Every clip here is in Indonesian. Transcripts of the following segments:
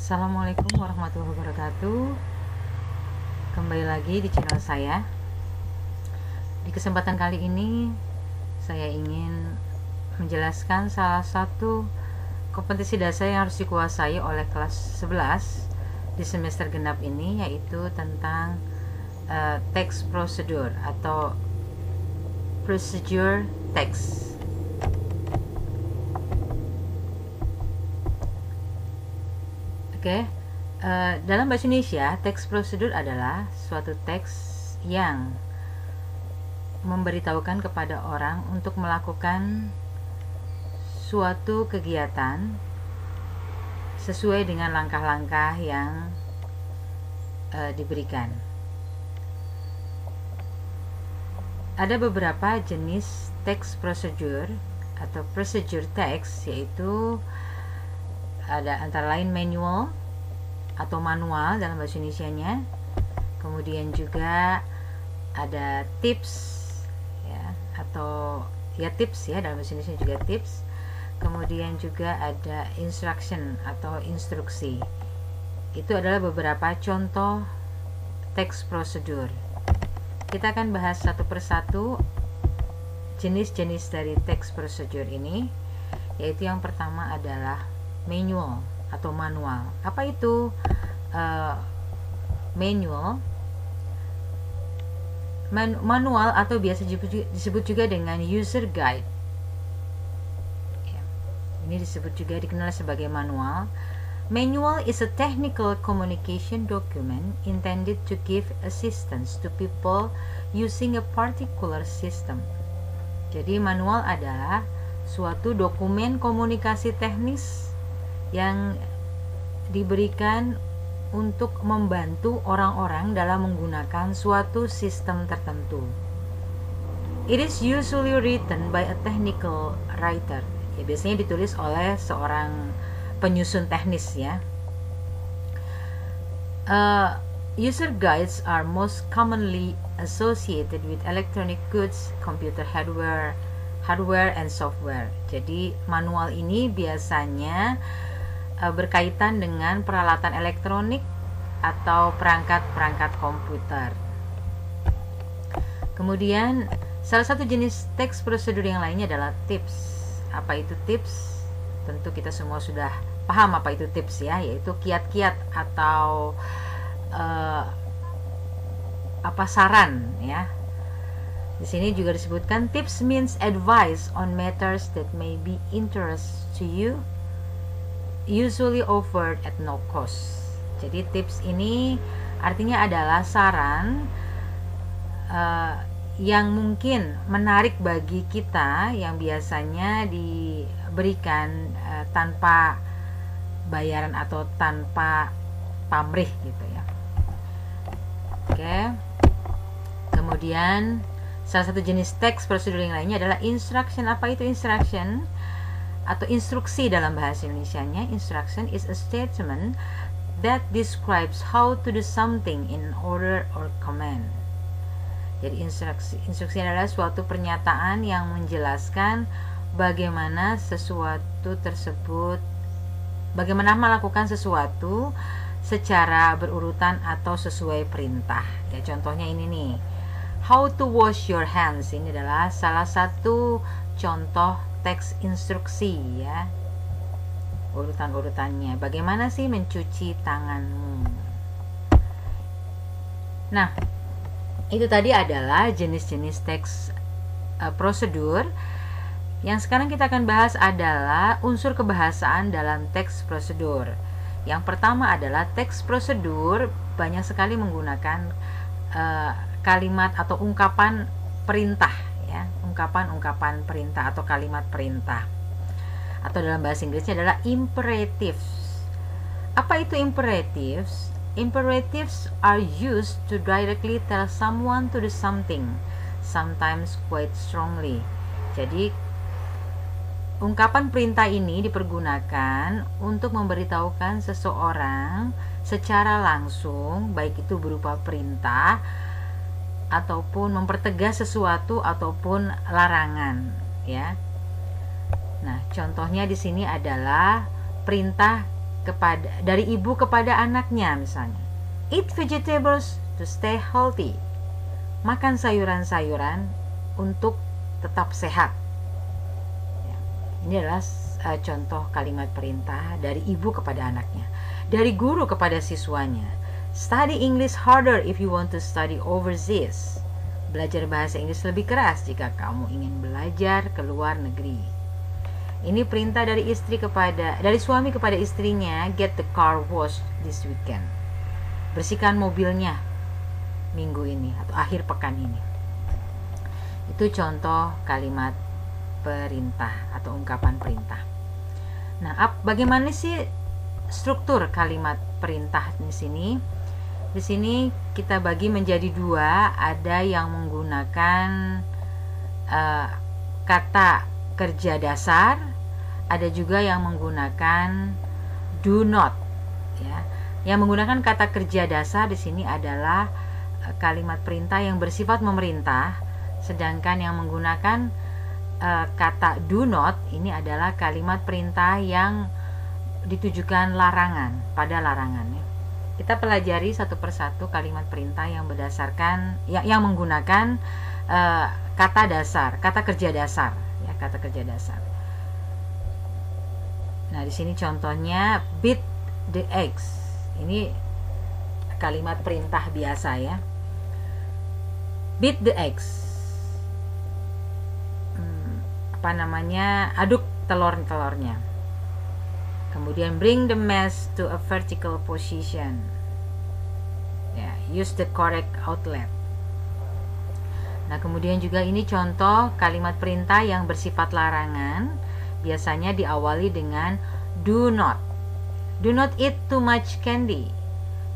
Assalamualaikum warahmatullahi wabarakatuh. Kembali lagi di channel saya. Di kesempatan kali ini saya ingin menjelaskan salah satu kompetensi dasar yang harus dikuasai oleh kelas 11 di semester genap ini, yaitu tentang text procedure atau procedure text. Dalam bahasa Indonesia, teks prosedur adalah suatu teks yang memberitahukan kepada orang untuk melakukan suatu kegiatan sesuai dengan langkah-langkah yang diberikan. Ada beberapa jenis teks prosedur atau procedure text, yaitu ada antara lain manual atau manual dalam bahasa Indonesianya, kemudian juga ada tips ya, atau ya tips ya, dalam bahasa Indonesia juga tips, kemudian juga ada instruction atau instruksi. Itu adalah beberapa contoh teks prosedur. Kita akan bahas satu persatu jenis-jenis dari teks prosedur ini, yaitu yang pertama adalah manual atau manual. Apa itu manual? Manual atau biasa disebut juga dengan user guide. Ini disebut juga dikenal sebagai manual. Manual is a technical communication document intended to give assistance to people using a particular system. Jadi manual adalah suatu dokumen komunikasi teknis yang diberikan untuk membantu orang-orang dalam menggunakan suatu sistem tertentu. It is usually written by a technical writer. Ya, biasanya ditulis oleh seorang penyusun teknis ya. User guides are most commonly associated with electronic goods, computer hardware and software. Jadi manual ini biasanya berkaitan dengan peralatan elektronik atau perangkat-perangkat komputer. Kemudian salah satu jenis teks prosedur yang lainnya adalah tips. Apa itu tips? Tentu kita semua sudah paham apa itu tips ya, yaitu kiat-kiat atau saran ya. Di sini juga disebutkan tips means advice on matters that may be interest to you, usually offered at no cost. Jadi tips ini artinya adalah saran yang mungkin menarik bagi kita, yang biasanya diberikan tanpa bayaran atau tanpa pamrih gitu ya. Kemudian salah satu jenis teks prosedur yang lainnya adalah instruction. Apa itu instruction? Atau instruksi dalam bahasa Indonesianya. Instruction is a statement that describes how to do something in order or command. Jadi instruksi adalah suatu pernyataan yang menjelaskan bagaimana bagaimana melakukan sesuatu secara berurutan atau sesuai perintah. Ya, contohnya ini nih. How to wash your hands. Ini adalah salah satu contoh teks instruksi ya, urutan-urutannya. Bagaimana sih mencuci tanganmu? Nah, itu tadi adalah jenis-jenis teks prosedur. Yang sekarang kita akan bahas adalah unsur kebahasaan dalam teks prosedur. Yang pertama adalah teks prosedur banyak sekali menggunakan kalimat atau ungkapan perintah. Ungkapan perintah atau kalimat perintah, atau dalam bahasa Inggrisnya adalah imperatives. Apa itu imperatives? Imperatives are used to directly tell someone to do something, sometimes quite strongly. Jadi ungkapan perintah ini dipergunakan untuk memberitahukan seseorang secara langsung, baik itu berupa perintah ataupun mempertegas sesuatu ataupun larangan ya. Nah, contohnya di sini adalah perintah dari ibu kepada anaknya misalnya. Eat vegetables to stay healthy. Makan sayuran-sayuran untuk tetap sehat. Ya, ini adalah contoh kalimat perintah dari ibu kepada anaknya. Dari guru kepada siswanya. Study English harder if you want to study overseas. Belajar bahasa Inggris lebih keras jika kamu ingin belajar ke luar negeri. Ini perintah dari suami kepada istrinya, get the car washed this weekend. Bersihkan mobilnya minggu ini atau akhir pekan ini. Itu contoh kalimat perintah atau ungkapan perintah. Nah, bagaimana sih struktur kalimat perintah di sini? Di sini kita bagi menjadi dua, ada yang menggunakan kata kerja dasar, ada juga yang menggunakan do not. Ya, yang menggunakan kata kerja dasar di sini adalah kalimat perintah yang bersifat memerintah, sedangkan yang menggunakan kata do not ini adalah kalimat perintah yang ditujukan larangan, pada larangannya. Kita pelajari satu persatu kalimat perintah yang berdasarkan yang menggunakan kata dasar, kata kerja dasar, ya, kata kerja dasar. Nah, di sini contohnya beat the eggs. Ini kalimat perintah biasa ya. Beat the eggs. Aduk telur-telurnya. Kemudian bring the mass to a vertical position. Ya, use the correct outlet. Nah, kemudian juga ini contoh kalimat perintah yang bersifat larangan, biasanya diawali dengan do not. Do not eat too much candy.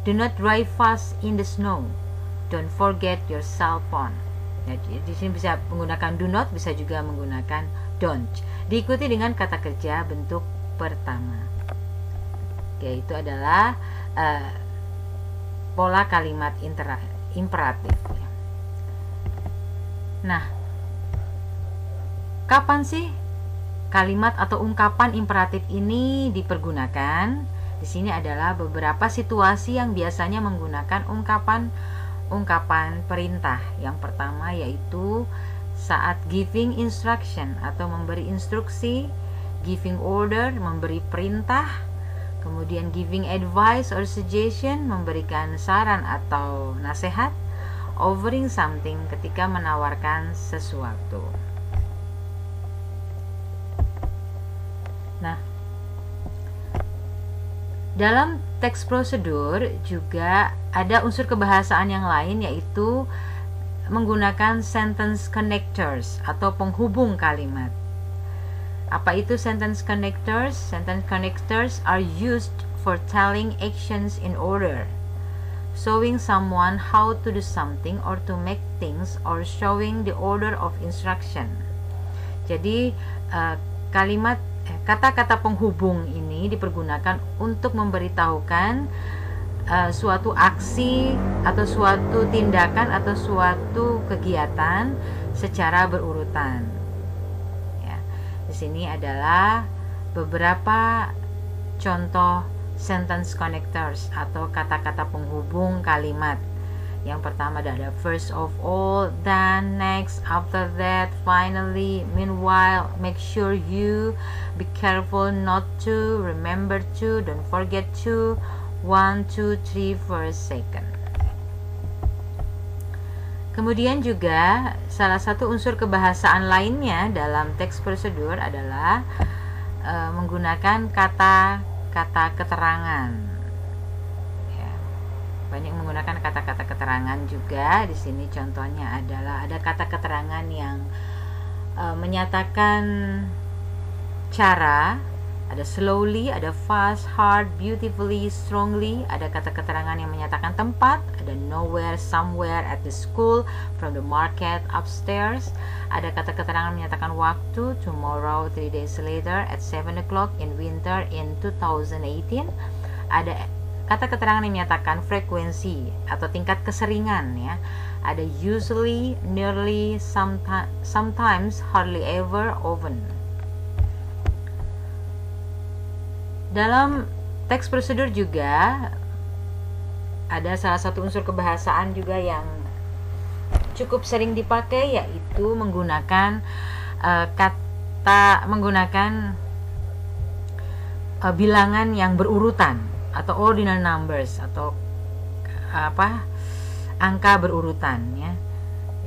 Do not drive fast in the snow. Don't forget your cell phone. Nah, di sini bisa menggunakan do not, bisa juga menggunakan don't. Diikuti dengan kata kerja bentuk pertama. Oke, itu adalah pola kalimat imperatif. Nah, kapan sih kalimat atau ungkapan imperatif ini dipergunakan? Di sini adalah beberapa situasi yang biasanya menggunakan ungkapan perintah. Yang pertama yaitu saat giving instruction atau memberi instruksi, giving order, memberi perintah, kemudian giving advice or suggestion, memberikan saran atau nasihat, offering something, ketika menawarkan sesuatu. Nah, dalam teks prosedur juga ada unsur kebahasaan yang lain, yaitu menggunakan sentence connectors atau penghubung kalimat. Apa itu sentence connectors? Sentence connectors are used for telling actions in order, showing someone how to do something or to make things, or showing the order of instruction. Jadi kata-kata penghubung ini dipergunakan untuk memberitahukan suatu aksi atau suatu tindakan atau suatu kegiatan secara berurutan. Ya, di sini adalah beberapa contoh sentence connectors atau kata-kata penghubung kalimat. Yang pertama adalah first of all, then, next, after that, finally, meanwhile, make sure you, be careful not to, remember to, don't forget to, 1, 2, 3 for a second. Kemudian juga salah satu unsur kebahasaan lainnya dalam teks prosedur adalah menggunakan kata-kata keterangan. Ya, banyak menggunakan kata-kata keterangan juga. Di sini contohnya adalah ada kata keterangan yang menyatakan cara. Ada slowly, ada fast, hard, beautifully, strongly. Ada kata keterangan yang menyatakan tempat. Ada nowhere, somewhere, at the school, from the market, upstairs. Ada kata keterangan menyatakan waktu. Tomorrow, 3 days later, at 7 o'clock, in winter, in 2018. Ada kata keterangan yang menyatakan frekuensi atau tingkat keseringan. Ya. Ada usually, nearly, sometimes, hardly ever, often. Dalam Teks prosedur juga ada salah satu unsur kebahasaan juga yang cukup sering dipakai, yaitu menggunakan bilangan yang berurutan atau ordinal numbers atau angka berurutan ya.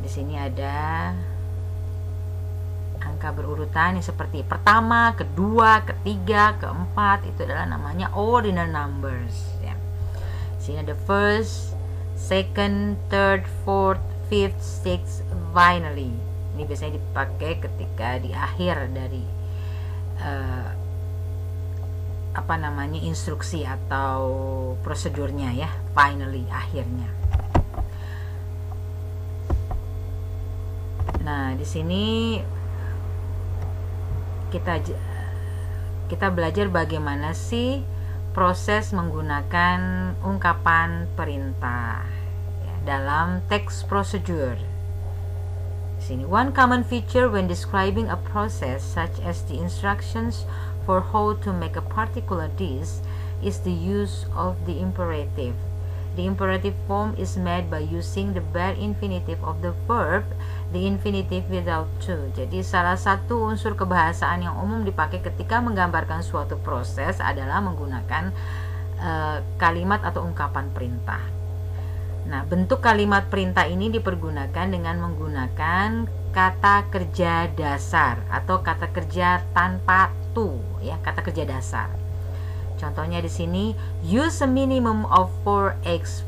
Di sini ada angka berurutan yang seperti pertama, kedua, ketiga, keempat, itu adalah namanya ordinal numbers ya. Di sini ada first, second, third, fourth, fifth, sixth, finally. Ini biasanya dipakai ketika di akhir dari instruksi atau prosedurnya ya, finally, akhirnya. Nah, di sini kita belajar bagaimana sih proses menggunakan ungkapan perintah ya, dalam text procedure. Di sini, one common feature when describing a process such as the instructions for how to make a particular dish is the use of the imperative. The imperative form is made by using the bare infinitive of the verb, the infinitive without to. Jadi salah satu unsur kebahasaan yang umum dipakai ketika menggambarkan suatu proses adalah menggunakan kalimat atau ungkapan perintah. Nah, bentuk kalimat perintah ini dipergunakan dengan menggunakan kata kerja dasar atau kata kerja tanpa to ya, kata kerja dasar. Contohnya di sini, use a minimum of 4 eggs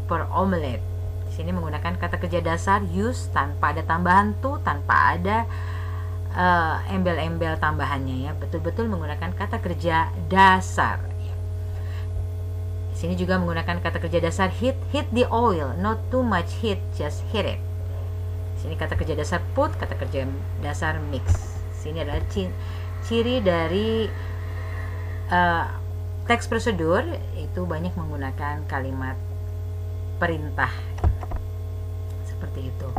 per omelette. Di sini menggunakan kata kerja dasar use tanpa ada tambahan to, tanpa ada embel-embel tambahannya ya. Betul-betul menggunakan kata kerja dasar. Di sini juga menggunakan kata kerja dasar heat the oil, not too much heat, just heat it. Di sini kata kerja dasar put, kata kerja dasar mix. Di sini adalah ciri dari teks prosedur, itu banyak menggunakan kalimat perintah seperti itu.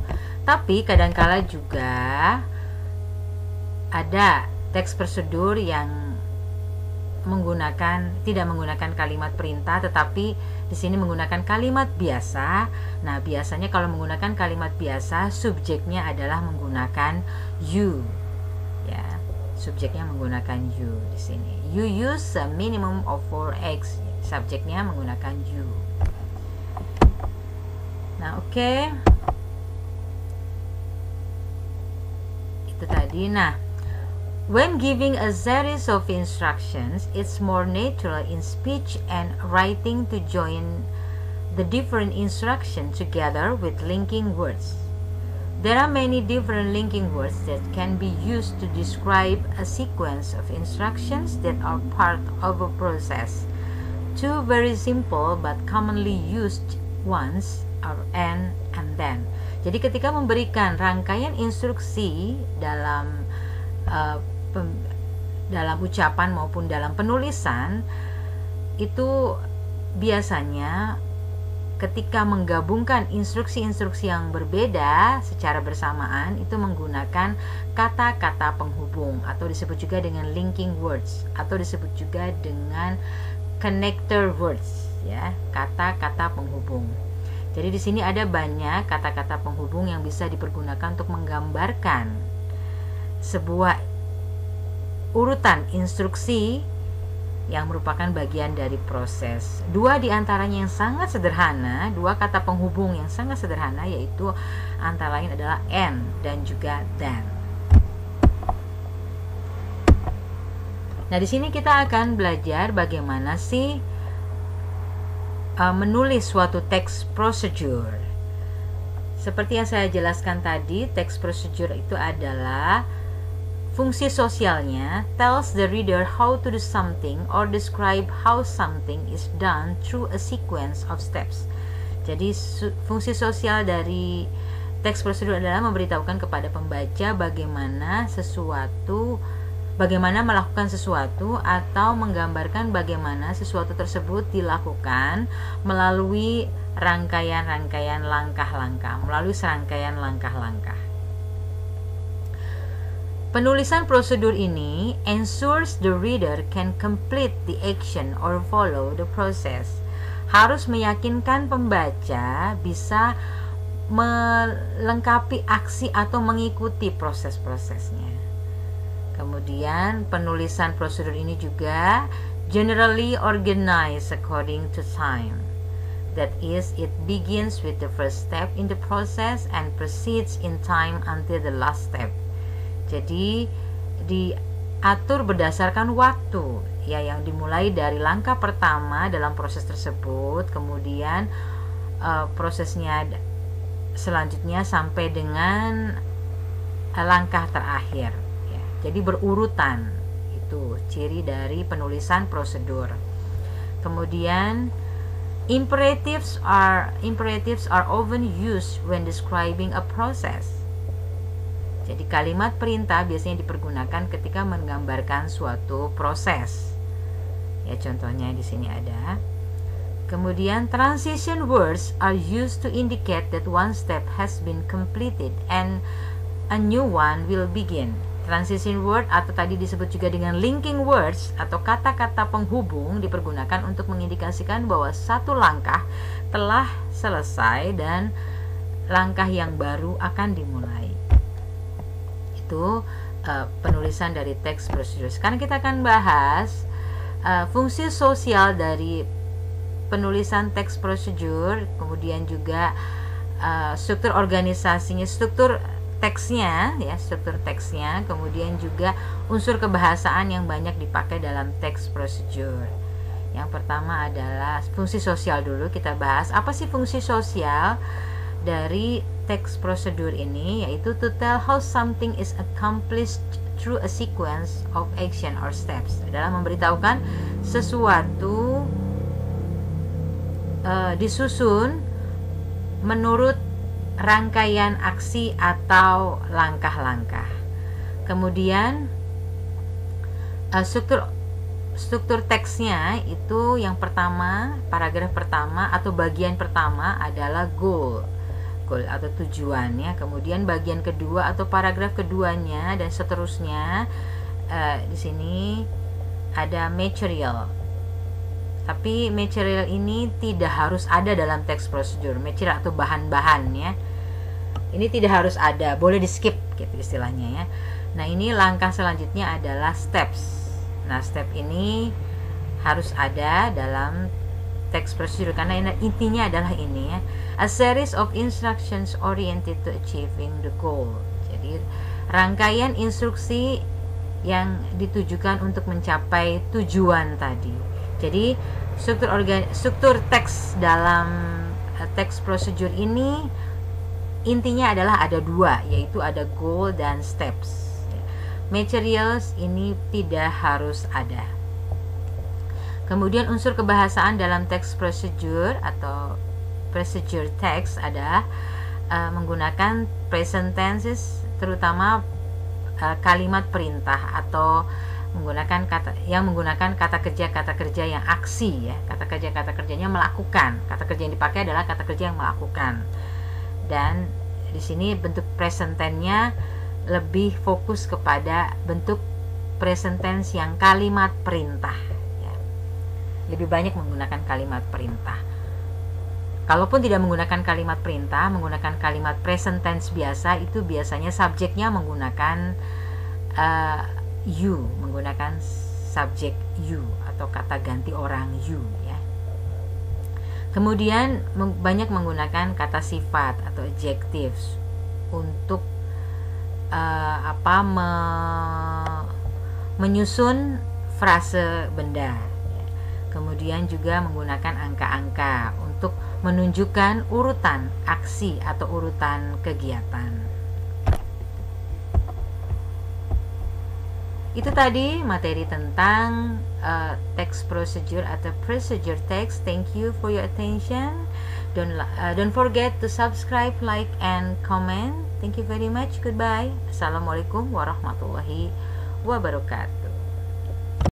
Tapi kadangkala juga ada teks prosedur yang tidak menggunakan kalimat perintah, tetapi di sini menggunakan kalimat biasa. Nah, biasanya kalau menggunakan kalimat biasa, subjeknya adalah menggunakan you. Ya, subjeknya menggunakan you di sini. You use a minimum of 4 eggs. Subjeknya menggunakan you. Nah, oke. Itu tadi. Nah, when giving a series of instructions, it's more natural in speech and writing to join the different instructions together with linking words. There are many different linking words that can be used to describe a sequence of instructions that are part of a process. Two very simple but commonly used ones are and then. Jadi ketika memberikan rangkaian instruksi dalam ucapan maupun dalam penulisan, itu biasanya ketika menggabungkan instruksi-instruksi yang berbeda secara bersamaan, itu menggunakan kata-kata penghubung atau disebut juga dengan linking words atau disebut juga dengan connector words ya, kata-kata penghubung. Jadi di sini ada banyak kata-kata penghubung yang bisa dipergunakan untuk menggambarkan sebuah urutan instruksi yang merupakan bagian dari proses. Dua di antaranya yang sangat sederhana, dua kata penghubung yang sangat sederhana, yaitu antara lain adalah and dan juga then. Nah, di sini kita akan belajar bagaimana sih menulis suatu text procedure. Seperti yang saya jelaskan tadi, text procedure itu adalah fungsi sosialnya tells the reader how to do something or describe how something is done through a sequence of steps. Jadi fungsi sosial dari teks prosedur adalah memberitahukan kepada pembaca bagaimana melakukan sesuatu atau menggambarkan bagaimana sesuatu tersebut dilakukan melalui serangkaian langkah-langkah. Penulisan prosedur ini ensures the reader can complete the action or follow the process. Harus meyakinkan pembaca bisa melengkapi aksi atau mengikuti proses-prosesnya. Kemudian penulisan prosedur ini juga generally organized according to time. That is, it begins with the first step in the process and proceeds in time until the last step. Jadi diatur berdasarkan waktu, ya, yang dimulai dari langkah pertama dalam proses tersebut, kemudian prosesnya selanjutnya sampai dengan langkah terakhir, ya. Jadi berurutan, itu ciri dari penulisan prosedur. Kemudian imperatives are often used when describing a process. Jadi kalimat perintah biasanya dipergunakan ketika menggambarkan suatu proses. Ya, contohnya di sini ada. Kemudian transition words are used to indicate that one step has been completed and a new one will begin. Transition word atau tadi disebut juga dengan linking words atau kata-kata penghubung dipergunakan untuk mengindikasikan bahwa satu langkah telah selesai dan langkah yang baru akan dimulai. Itu penulisan dari teks prosedur. Sekarang kita akan bahas fungsi sosial dari penulisan teks prosedur, kemudian juga struktur organisasinya, struktur teksnya, ya, struktur teksnya, kemudian juga unsur kebahasaan yang banyak dipakai dalam teks prosedur. Yang pertama adalah fungsi sosial dulu kita bahas. Apa sih fungsi sosial dari teks prosedur ini? Yaitu to tell how something is accomplished through a sequence of action or steps. Dalam memberitahukan sesuatu disusun menurut rangkaian aksi atau langkah-langkah. Kemudian struktur teksnya itu yang pertama, paragraf pertama atau bagian pertama adalah goal atau tujuannya. Kemudian bagian kedua atau paragraf keduanya dan seterusnya. Di sini ada material. Tapi material ini tidak harus ada dalam teks prosedur. Material atau bahan-bahan, ya. Ini tidak harus ada, boleh di skip gitu istilahnya, ya. Nah, ini langkah selanjutnya adalah steps. Nah, step ini harus ada dalam teks prosedur karena intinya adalah ini, ya. A series of instructions oriented to achieving the goal. Jadi rangkaian instruksi yang ditujukan untuk mencapai tujuan tadi. Jadi struktur teks dalam teks prosedur ini intinya adalah ada dua, yaitu ada goal dan steps. Materials ini tidak harus ada. Kemudian unsur kebahasaan dalam teks prosedur atau procedure text adalah menggunakan present tenses, terutama kalimat perintah atau menggunakan kata kerja yang aksi, ya. Kata kerjanya melakukan. Kata kerja yang dipakai adalah kata kerja yang melakukan. Dan di sini bentuk present tense-nya lebih fokus kepada bentuk present tense yang kalimat perintah, ya. Lebih banyak menggunakan kalimat perintah. Kalaupun tidak menggunakan kalimat perintah, menggunakan kalimat present tense biasa, itu biasanya subjeknya menggunakan you, menggunakan subjek you atau kata ganti orang you, ya. Kemudian banyak menggunakan kata sifat atau adjectives untuk menyusun frase benda, ya. Kemudian juga menggunakan angka-angka untuk menunjukkan urutan aksi atau urutan kegiatan. Itu tadi materi tentang text procedure atau procedure text. Thank you for your attention. Don't forget to subscribe, like, and comment. Thank you very much. Goodbye. Assalamualaikum warahmatullahi wabarakatuh.